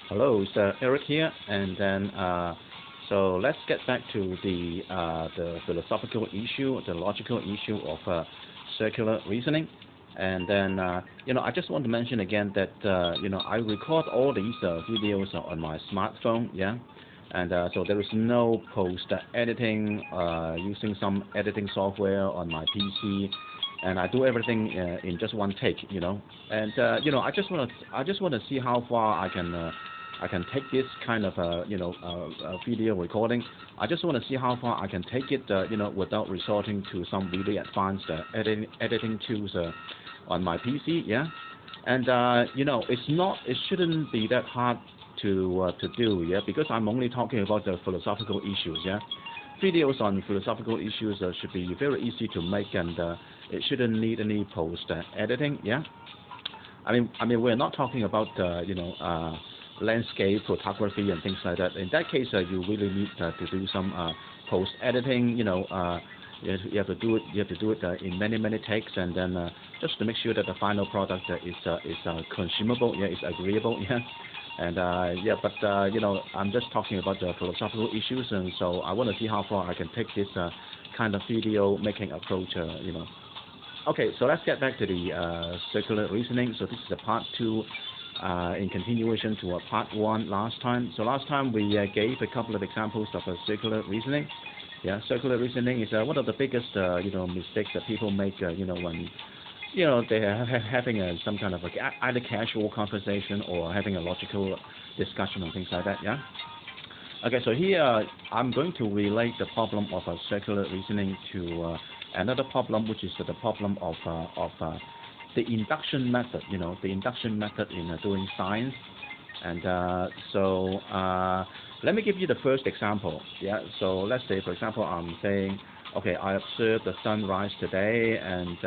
Hello, it's Eric here, and then so let's get back to the philosophical issue, the logical issue of circular reasoning, and then I just want to mention again that I record all these videos on my smartphone, yeah, and so there is no post editing using some editing software on my PC, and I do everything in just one take, and I just want to see how far I can take this kind of video recording. I just want to see how far I can take it, without resorting to some really advanced editing tools on my PC. Yeah, and it shouldn't be that hard to do. Yeah, because I'm only talking about the philosophical issues. Yeah, videos on philosophical issues should be very easy to make, and it shouldn't need any post editing. Yeah, I mean, we're not talking about landscape photography and things like that. In that case, you really need to do some post editing. You have to do it. You have to do it in many takes, and then just to make sure that the final product is consumable. Yeah, is agreeable. Yeah, and but I'm just talking about the philosophical issues, and so I want to see how far I can take this kind of video making approach. Okay, so let's get back to the circular reasoning. So this is a part two in continuation to part one last time. So last time we gave a couple of examples of circular reasoning. Yeah, circular reasoning is one of the biggest mistakes that people make when they are having some kind of either casual conversation or having a logical discussion and things like that. Yeah. Okay, so here I'm going to relate the problem of circular reasoning to another problem, which is the problem of the induction method. The induction method in doing science. And let me give you the first example. Yeah. So let's say, for example, I'm saying, okay, I observed the sunrise today, and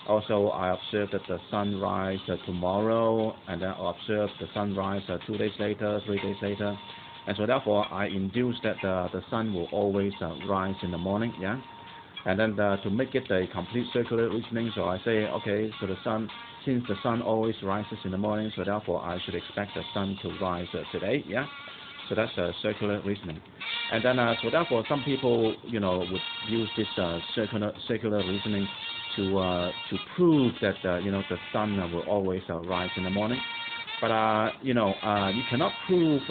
also I observed that the sunrise tomorrow, and then I observed the sunrise 2 days later, 3 days later. And so therefore, I induce that the sun will always rise in the morning, yeah. And then to make it a complete circular reasoning, so I say, okay, so since the sun always rises in the morning, so therefore I should expect the sun to rise today, yeah. So that's circular reasoning. And then so therefore, some people would use this circular reasoning to prove that the sun will always rise in the morning. But you cannot prove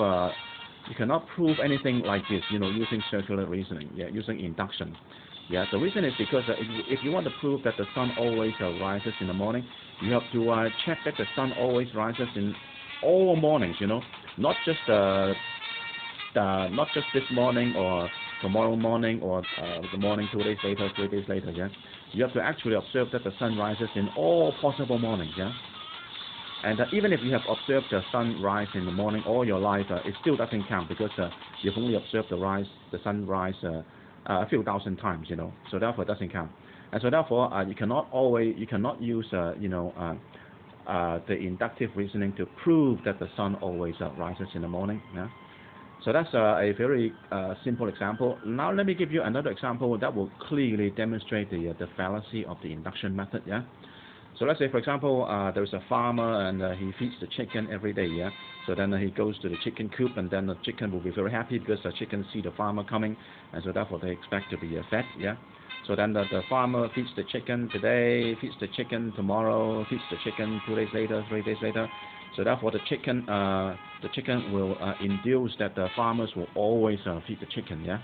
anything like this, using circular reasoning, yeah, using induction. Yeah, the reason is because if you want to prove that the sun always rises in the morning, you have to check that the sun always rises in all mornings, not just this morning or tomorrow morning or the morning 2 days later, 3 days later. Yeah, you have to actually observe that the sun rises in all possible mornings. Yeah. And even if you have observed the sun rise in the morning all your life, it still doesn't count because you've only observed the sunrise a few thousand times, So therefore, it doesn't count. And so therefore, you cannot use the inductive reasoning to prove that the sun always rises in the morning. Yeah. So that's a very simple example. Now let me give you another example that will clearly demonstrate the fallacy of the induction method. Yeah. So let's say, for example, there's a farmer and he feeds the chicken every day, yeah. So then he goes to the chicken coop, and then the chicken will be very happy because the chicken see the farmer coming, and so therefore they expect to be fed, yeah. So then the farmer feeds the chicken today, feeds the chicken tomorrow, feeds the chicken 2 days later, 3 days later. So therefore the chicken will induce that the farmers will always feed the chicken, yeah.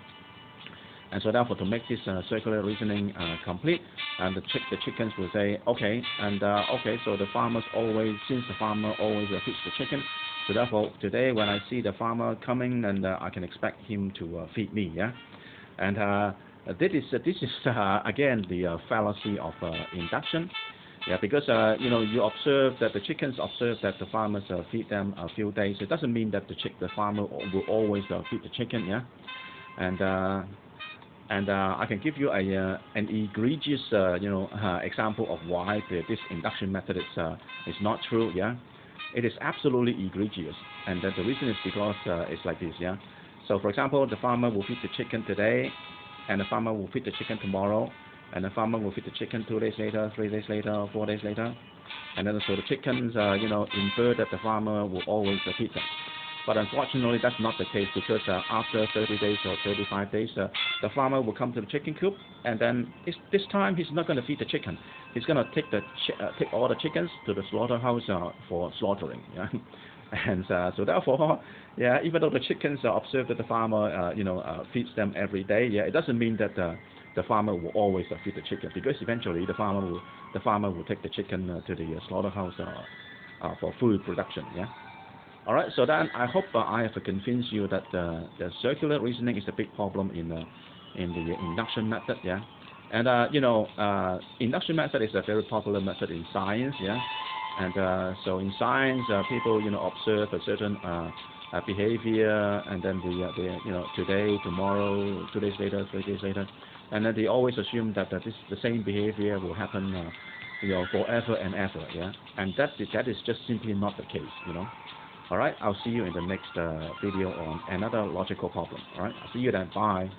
And so therefore, to make this circular reasoning complete, and the chickens will say, okay, and okay, so since the farmer always feeds the chicken, so therefore today when I see the farmer coming, and I can expect him to feed me, yeah. And this is again the fallacy of induction, yeah, because you observe that the chickens observe that the farmers feed them a few days. It doesn't mean that the farmer will always feed the chicken, yeah, and I can give you an egregious, example of why this induction method is not true. Yeah, it is absolutely egregious, and the reason is because it's like this. Yeah, so for example, the farmer will feed the chicken today, and the farmer will feed the chicken tomorrow, and the farmer will feed the chicken 2 days later, 3 days later, 4 days later, and then so the chickens, infer that the farmer will always feed them. But unfortunately, that's not the case, because after 30 days or 35 days, the farmer will come to the chicken coop, and then this time he's not going to feed the chicken. He's going to take all the chickens to the slaughterhouse for slaughtering. Yeah? And so therefore, yeah, even though the chickens observe that the farmer, feeds them every day, yeah, it doesn't mean that the farmer will always feed the chicken, because eventually the farmer will take the chicken to the slaughterhouse for food production. Yeah. All right. So then I hope I have convinced you that the circular reasoning is a big problem in the induction method. Yeah. And induction method is a very popular method in science. Yeah. And so in science, people observe a certain behavior, and then today, tomorrow, 2 days later, 3 days later, and then they always assume that the same behavior will happen forever and ever. Yeah. And that is just simply not the case. All right, I'll see you in the next video on another logical problem. All right, I'll see you then. Bye.